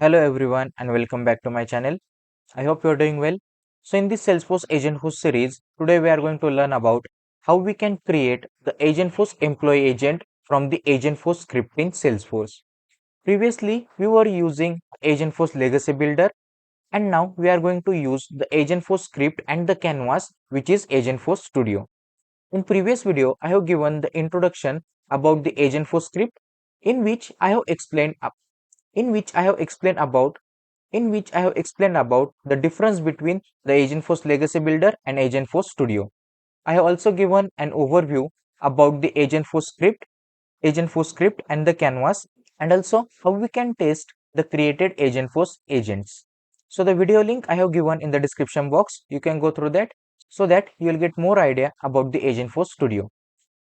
Hello everyone and welcome back to my channel. I hope you are doing well. So in this Salesforce Agentforce series, today we are going to learn about how we can create the Agentforce employee agent from the Agentforce script in Salesforce. Previously, we were using Agentforce legacy builder and now we are going to use the Agentforce script and the canvas which is Agentforce Studio. In previous video, I have given the introduction about the Agentforce script in which I have explained in which I have explained about the difference between the Agentforce Legacy Builder and Agentforce Studio. I have also given an overview about the Agentforce script and the canvas, and also how we can test the created Agentforce agents. So the video link I have given in the description box, you can go through that so that you will get more idea about the Agentforce Studio.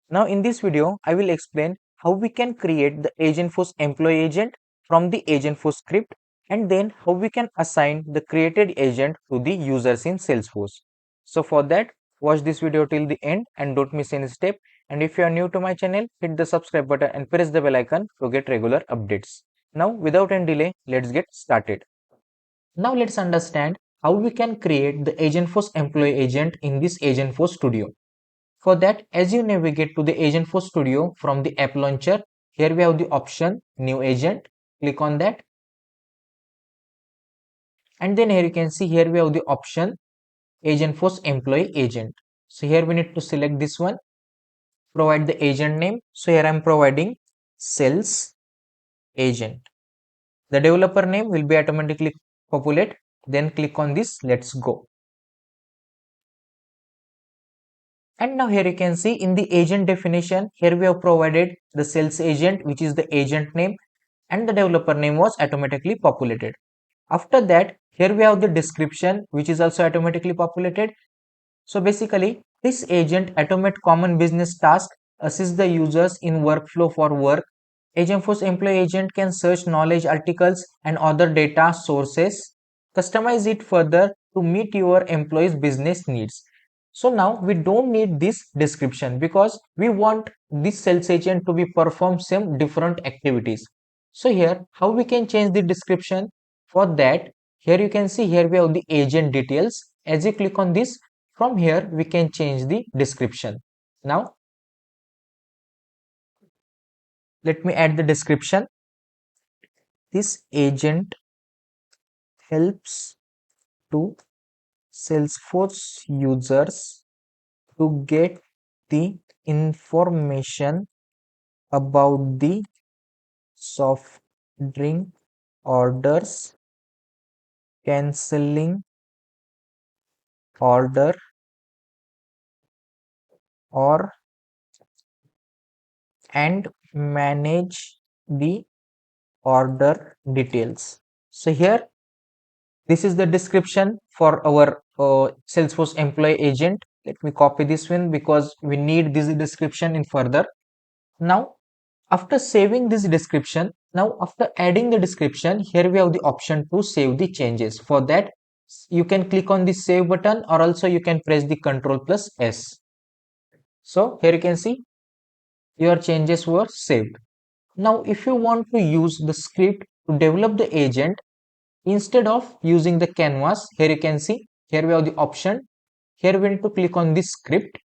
Now in this video, I will explain how we can create the Agentforce employee agent from the Agentforce script and then how we can assign the created agent to the users in Salesforce. So for that, watch this video till the end and don't miss any step. And if you are new to my channel, hit the subscribe button and press the bell icon to get regular updates. Now without any delay, let's get started. Now let's understand how we can create the Agentforce employee agent in this Agentforce Studio. For that, as you navigate to the Agentforce Studio from the app launcher, here we have the option New Agent. Click on that. And then here you can see here we have the option Agentforce Employee Agent. So here we need to select this one. Provide the agent name. So here I am providing Sales Agent. The developer name will be automatically populated. Then click on this. Let's go. And now here you can see in the agent definition, here we have provided the sales agent, which is the agent name, and the developer name was automatically populated. After that, here we have the description, which is also automatically populated. So basically, this agent automate common business tasks, assist the users in workflow for work. Agentforce employee agent can search knowledge articles and other data sources, customize it further to meet your employees' business needs. So now we don't need this description because we want this sales agent to be perform some different activities. So here, how we can change the description? For that, here you can see here we have the agent details. As you click on this, from here we can change the description. Now let me add the description. This agent helps to Salesforce users to get the information about the soft drink orders, canceling order, or and manage the order details. So here this is the description for our Salesforce employee agent. Let me copy this one because we need this description in further. Now after saving this description, now after adding the description, here we have the option to save the changes. For that, you can click on the save button or also you can press the Ctrl plus S. So here you can see your changes were saved. Now if you want to use the script to develop the agent, instead of using the canvas, here you can see here we have the option. Here we need to click on this script,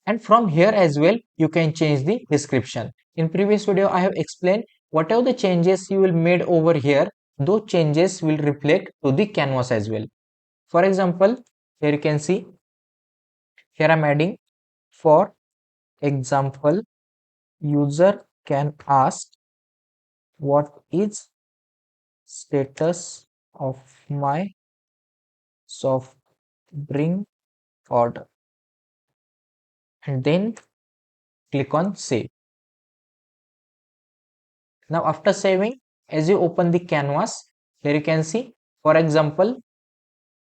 and from here as well you can change the description. In previous video I have explained whatever the changes you will made over here, those changes will reflect to the canvas as well. For example, here you can see here I'm adding, for example, user can ask what is status of my soft drink order, and then click on save. Now after saving, as you open the canvas, here you can see, for example,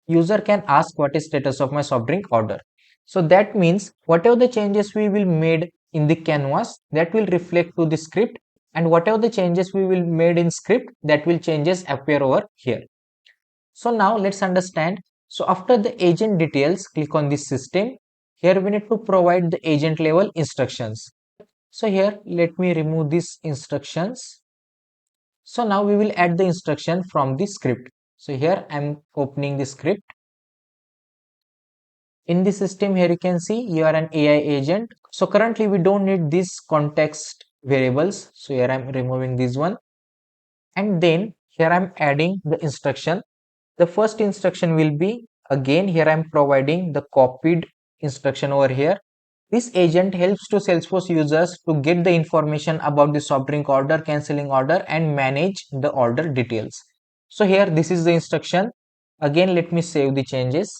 user can ask what is status of my soft drink order. So that means whatever the changes we will made in the canvas, that will reflect to the script, and whatever the changes we will made in script, that will changes appear over here. So now let's understand. So after the agent details, click on the system. Here we need to provide the agent level instructions. So here let me remove these instructions. So now we will add the instruction from the script. So here I'm opening the script. In the system, here you can see you are an AI agent. So currently we don't need these context variables. So here I'm removing this one. And then here I'm adding the instruction. The first instruction will be, again here I'm providing the copied instruction over here. This agent helps to Salesforce users to get the information about the soft drink order, cancelling order, and manage the order details. So here this is the instruction. Again let me save the changes.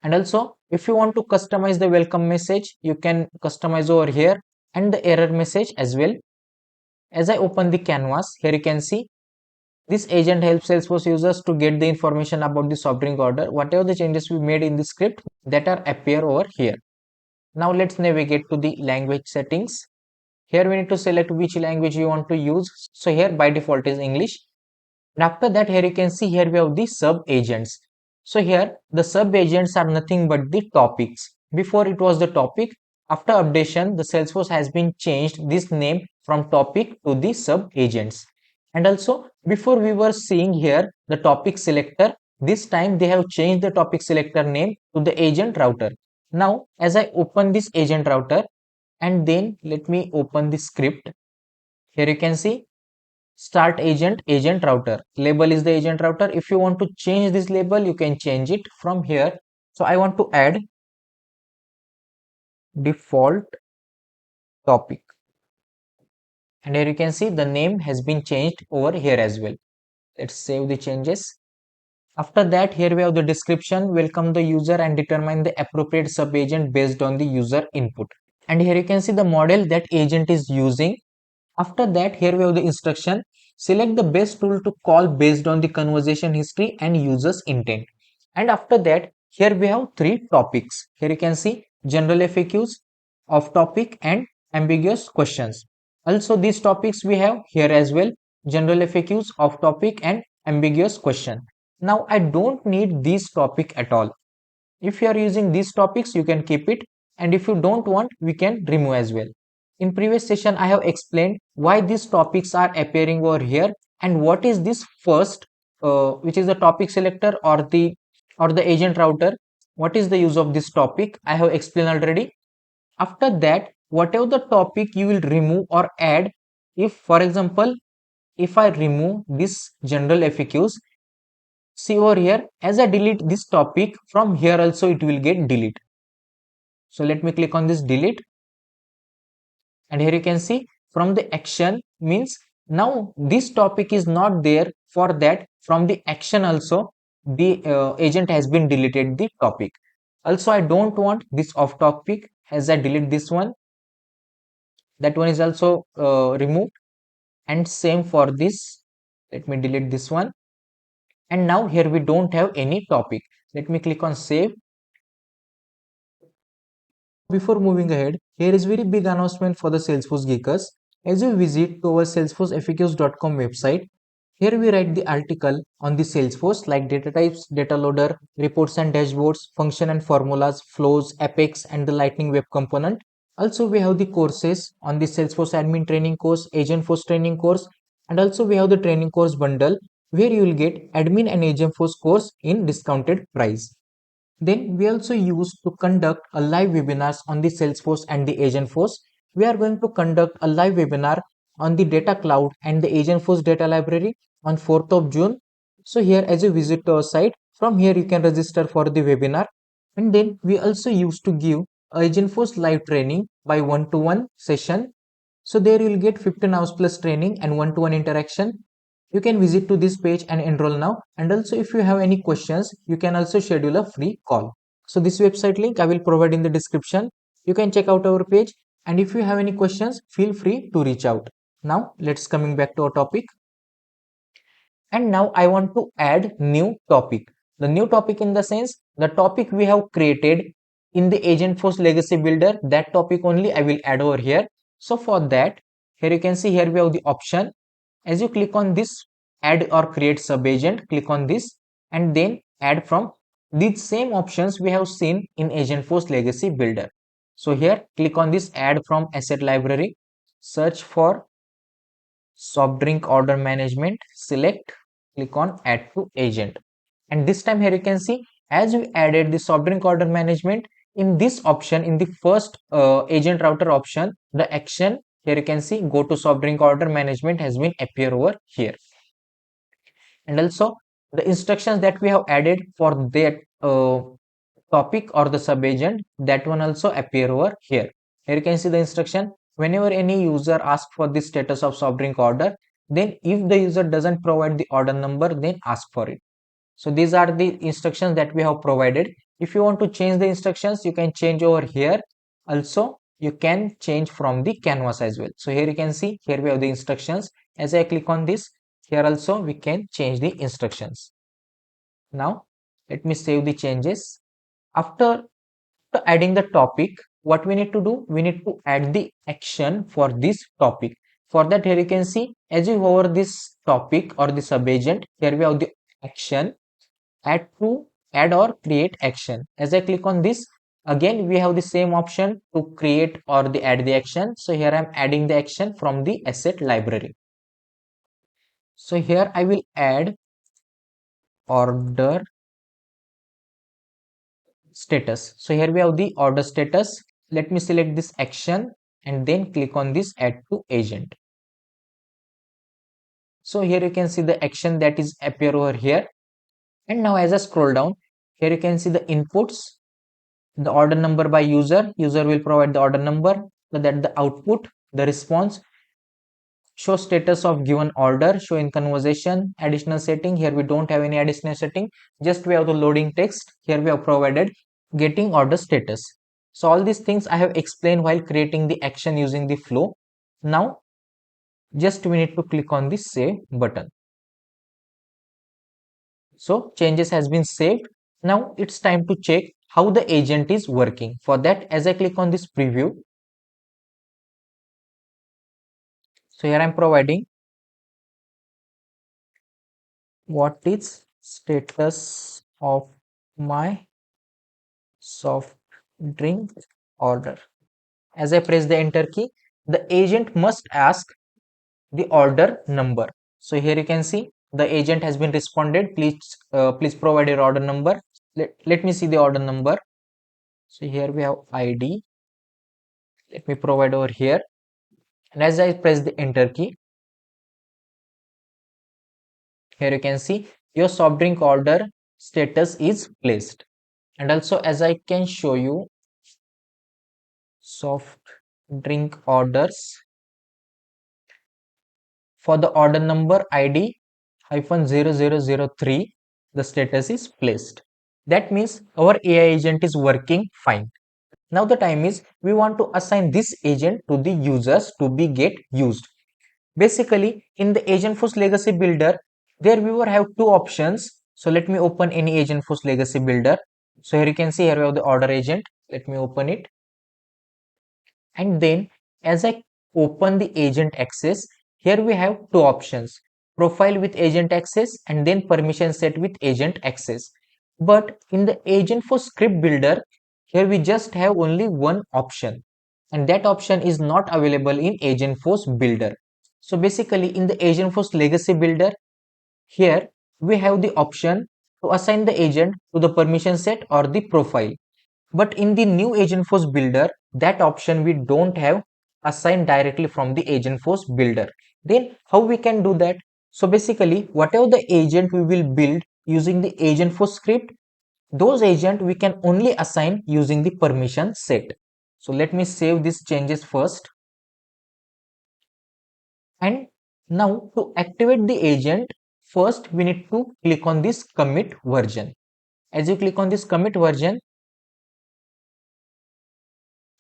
And also if you want to customize the welcome message, you can customize over here, and the error message as well. As I open the canvas, here you can see this agent helps Salesforce users to get the information about the soft drink order, whatever the changes we made in the script that are appear over here. Now let's navigate to the language settings. Here we need to select which language you want to use. So here by default is English. And after that, here you can see here we have the sub agents. So here the sub agents are nothing but the topics. Before it was the topic. After updation, the Salesforce has been changed this name from topic to the sub agents. And also before we were seeing here the topic selector, this time they have changed the topic selector name to the agent router. Now as I open this agent router, and then let me open the script. Here you can see start agent, agent router. Label is the agent router. If you want to change this label, you can change it from here. So I want to add default topic. And here you can see the name has been changed over here as well. Let's save the changes. After that, here we have the description, welcome the user and determine the appropriate sub agent based on the user input. And here you can see the model that agent is using. After that, here we have the instruction. Select the best tool to call based on the conversation history and user's intent. And after that, here we have three topics. Here you can see general FAQs, off topic, and ambiguous questions. Also, these topics we have here as well: general FAQs, off topic, and ambiguous question. Now, I don't need this topic at all. If you are using these topics, you can keep it, and if you don't want, we can remove as well. In previous session, I have explained why these topics are appearing over here and what is this first, which is the topic selector or the agent router. What is the use of this topic? I have explained already. After that, whatever the topic you will remove or add, if for example, if I remove this general FAQs, see over here, as I delete this topic, from here also it will get delete. So let me click on this delete, and here you can see from the action means now this topic is not there. For that, from the action also the agent has been deleted the topic. Also I don't want this off topic. As I delete this one, that one is also removed, and same for this. Let me delete this one, and now here we don't have any topic. Let me click on save. Before moving ahead, here is very big announcement for the Salesforce geekers. As you visit to our SalesforceFAQs.com website, here we write the article on the Salesforce like data types, data loader, reports and dashboards, function and formulas, flows, Apex, and the Lightning Web Component. Also, we have the courses on the Salesforce Admin Training course, Agentforce Training course, and also we have the training course bundle where you will get Admin and Agentforce course in discounted price. Then we also use to conduct a live webinars on the Salesforce and the Agentforce. We are going to conduct a live webinar on the data cloud and the Agentforce data library on 4th of June. So here as you visit our site, from here you can register for the webinar. And then we also used to give Agentforce live training by one-to-one session. So there you will get 15 hours plus training and one-to-one interaction. You can visit to this page and enroll now. And also if you have any questions, you can also schedule a free call. So this website link I will provide in the description. You can check out our page, and if you have any questions, feel free to reach out. Now let's coming back to our topic. And now I want to add new topic. The new topic in the sense the topic we have created in the Agentforce legacy builder, that topic only I will add over here. So for that, here you can see here we have the option. As you click on this add or create sub agent, click on this and then add from these same options we have seen in Agentforce legacy builder. So here click on this add from asset library, search for soft drink order management, select, click on add to agent. And this time here you can see, as we added the soft drink order management, in this option, in the first agent router option, the action here you can see go to soft drink order management has been appear over here. And also the instructions that we have added for that topic or the sub agent, that one also appear over here. Here you can see the instruction, whenever any user asks for the status of soft drink order, then if the user doesn't provide the order number, then ask for it. So these are the instructions that we have provided. If you want to change the instructions, you can change over here. Also you can change from the canvas as well. So here you can see, here we have the instructions. As I click on this, here also we can change the instructions. Now let me save the changes. After adding the topic, what we need to do, we need to add the action for this topic. For that, here you can see, as you hover this topic or the sub agent, here we have the action, add to, add or create action. As I click on this, again we have the same option to create or the add the action. So here I am adding the action from the asset library. So here I will add order status. So here we have the order status. Let me select this action and then click on this add to agent. So here you can see the action that is appear over here. And now as I scroll down, here you can see the inputs, the order number by user. User will provide the order number. So that the output, the response, show status of given order, show in conversation, additional setting. Here we don't have any additional setting, just we have the loading text. Here we have provided getting order status. So all these things I have explained while creating the action using the flow. Now just we need to click on the save button. So changes has been saved. Now it's time to check how the agent is working. For that, as I click on this preview, so here I'm providing what is status of my soft drink order. As I press the enter key, the agent must ask the order number. So here you can see the agent has been responded. Please provide your order number. Let me see the order number. So here we have ID. Let me provide over here. And as I press the enter key, here you can see your soft drink order status is placed. And also as I can show you soft drink orders for the order number ID -0003, the status is placed. That means our AI agent is working fine. Now the time is we want to assign this agent to the users to be get used. Basically in the Agentforce Legacy Builder, there we will have two options. So let me open any Agentforce Legacy Builder. So here you can see here we have the order agent. Let me open it. And then as I open the agent access, here we have two options, profile with agent access and then permission set with agent access. But in the Agentforce Script Builder, here we just have only one option, and that option is not available in Agentforce Builder. So basically in the Agentforce Legacy Builder, here we have the option to assign the agent to the permission set or the profile. But in the new Agentforce Builder, that option we don't have assigned directly from the Agentforce Builder. Then how we can do that? So basically whatever the agent we will build using the Agentforce script, those agent we can only assign using the permission set. So let me save these changes first. And now to activate the agent, first we need to click on this commit version. As you click on this commit version,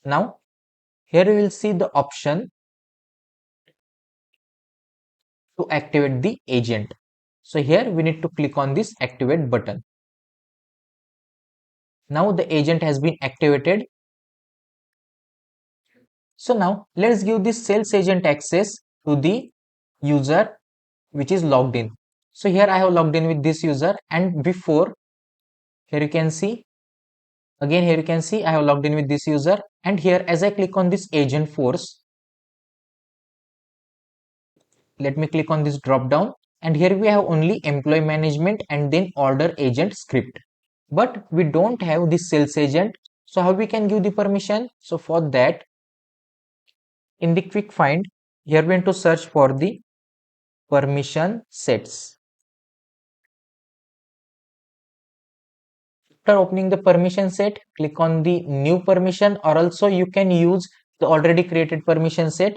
now here you will see the option to activate the agent. So here we need to click on this activate button. Now the agent has been activated. So now let's give this sales agent access to the user which is logged in. So here I have logged in with this user, and before, here you can see, again here you can see I have logged in with this user, and here as I click on this Agentforce, let me click on this drop down, and here we have only employee management and then order agent script, but we don't have the sales agent. So how we can give the permission? So for that, in the quick find, here we are going to search for the permission sets. After opening the permission set, click on the new permission, or also you can use the already created permission set.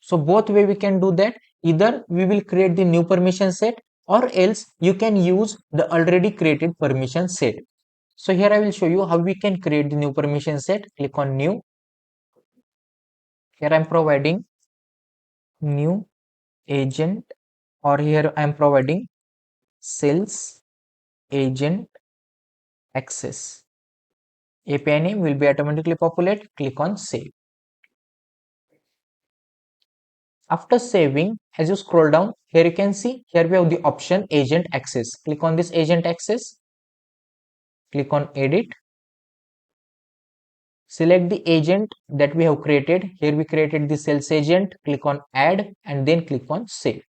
So both way we can do that. Either we will create the new permission set, or else you can use the already created permission set. So here I will show you how we can create the new permission set. Click on new. Here I am providing new agent, or here I am providing sales agent access. API name will be automatically populated. Click on save. After saving, as you scroll down, here you can see, here we have the option agent access. Click on this agent access. Click on edit. Select the agent that we have created. Here we created the sales agent. Click on add and then click on save.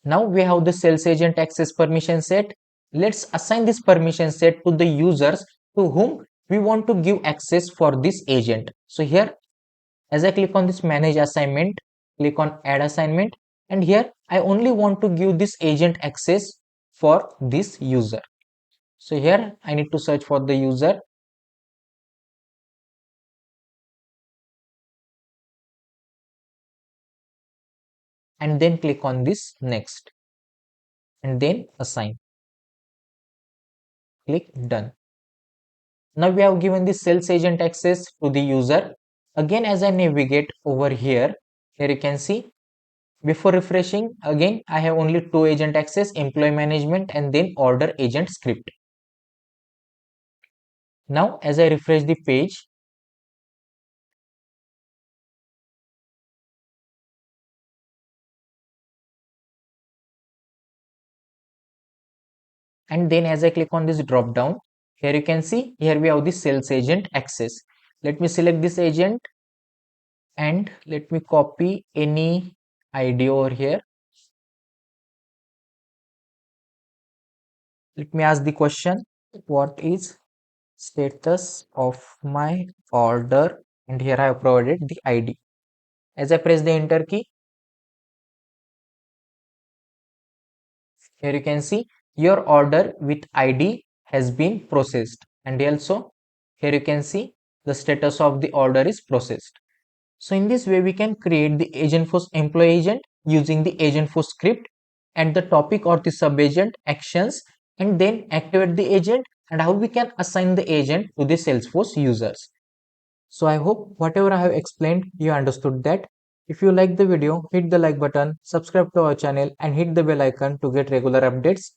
Now we have the sales agent access permission set. Let's assign this permission set to the users to whom we want to give access for this agent. So here, as I click on this manage assignment, click on add assignment, and here I only want to give this agent access for this user. So here I need to search for the user, and then click on this next and then assign. Click done. Now we have given the sales agent access to the user. Again, as I navigate over here, here you can see, before refreshing, again I have only two agent access, employee management and then order agent script. Now as I refresh the page, and then as I click on this drop down, here you can see, here we have the sales agent access. Let me select this agent and let me copy any ID over here. Let me ask the question, what is status of my order? And here I have provided the ID. As I press the enter key, here you can see your order with ID has been processed, and also here you can see the status of the order is processed. So in this way we can create the Agentforce employee agent using the Agentforce script and the topic or the sub agent actions, and then activate the agent, and how we can assign the agent to the Salesforce users. So I hope whatever I have explained, you understood that. If you like the video, hit the like button, subscribe to our channel and hit the bell icon to get regular updates.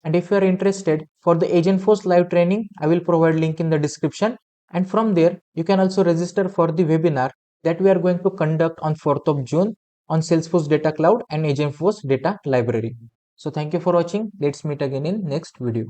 And if you are interested for the Agentforce live training, I will provide link in the description. And from there, you can also register for the webinar that we are going to conduct on 4th of June on Salesforce Data Cloud and Agentforce Data Library. So thank you for watching. Let's meet again in next video.